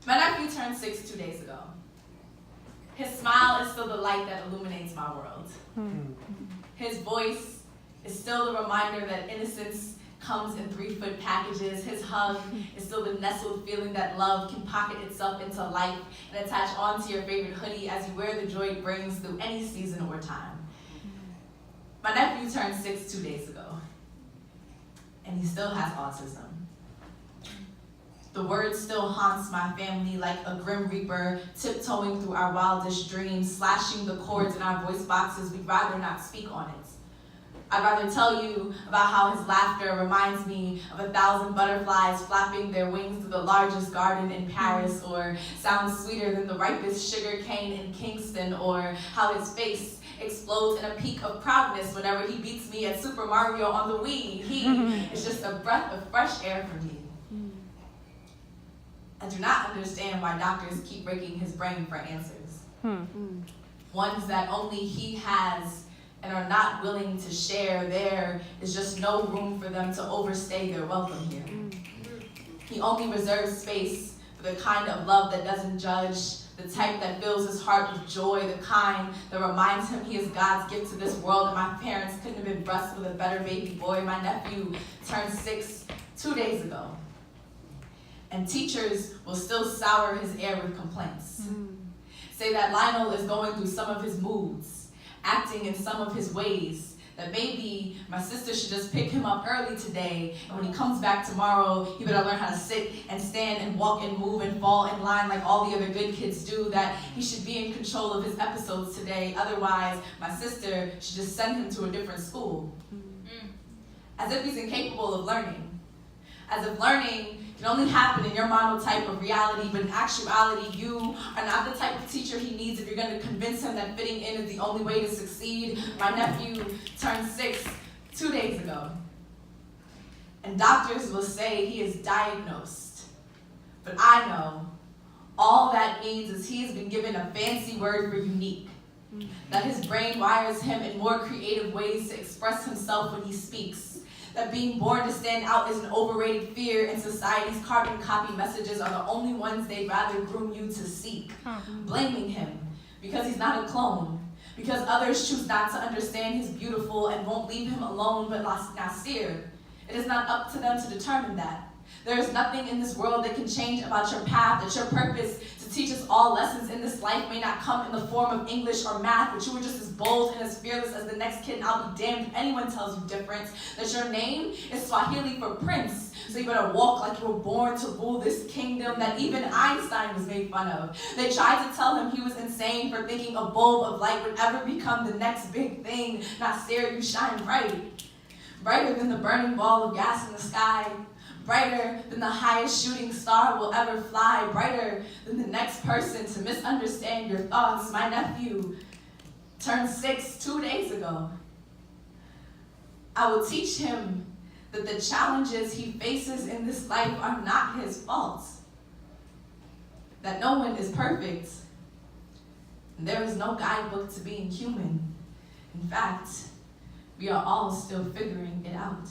My nephew turned 6 2 days ago. His smile is still the light that illuminates my world. His voice is still the reminder that innocence comes in 3-foot packages. His hug is still the nestled feeling that love can pocket itself into life and attach onto your favorite hoodie as you wear the joy it brings through any season or time. My nephew turned 6 2 days ago, and he still has autism. The word still haunts my family like a grim reaper, tiptoeing through our wildest dreams, slashing the chords in our voice boxes. We'd rather not speak on it. I'd rather tell you about how his laughter reminds me of 1,000 butterflies flapping their wings through the largest garden in Paris, or sounds sweeter than the ripest sugar cane in Kingston, or how his face explodes in a peak of proudness whenever he beats me at Super Mario on the Wii. He is just a breath of fresh air for me. I do not understand why doctors keep breaking his brain for answers. Ones that only he has and are not willing to share. There is just no room for them to overstay their welcome here. He only reserves space for the kind of love that doesn't judge, the type that fills his heart with joy, the kind that reminds him he is God's gift to this world, and my parents couldn't have been blessed with a better baby boy. My nephew turned 6 2 days ago, and teachers will still sour his air with complaints. Say that Lionel is going through some of his moods, acting in some of his ways, that maybe my sister should just pick him up early today, and when he comes back tomorrow, he better learn how to sit and stand and walk and move and fall in line like all the other good kids do, that he should be in control of his episodes today, otherwise my sister should just send him to a different school. As if he's incapable of learning. As if learning can only happen in your monotype of reality, but in actuality, you are not the type of teacher he needs if you're going to convince him that fitting in is the only way to succeed. My nephew turned 6 2 days ago, and doctors will say he is diagnosed. But I know all that means is he has been given a fancy word for unique, that his brain wires him in more creative ways to express himself when he speaks. That being born to stand out is an overrated fear, and society's carbon copy messages are the only ones they'd rather groom you to seek. Blaming him because he's not a clone, because others choose not to understand his beautiful and won't leave him alone. But Nasir, it is not up to them to determine that. There is nothing in this world that can change about your path, that your purpose to teach us all lessons in this life may not come in the form of English or math, but you are just as bold and as fearless as the next kid, and I'll be damned if anyone tells you different. That your name is Swahili for prince, so you better walk like you were born to rule this kingdom, that even Einstein was made fun of. They tried to tell him he was insane for thinking a bulb of light would ever become the next big thing. Nasir, you shine bright, brighter than the burning ball of gas in the sky, brighter than the highest shooting star will ever fly, brighter than the next person to misunderstand your thoughts. My nephew turned 6 2 days ago. I will teach him that the challenges he faces in this life are not his fault, that no one is perfect, and there is no guidebook to being human. In fact, we are all still figuring it out.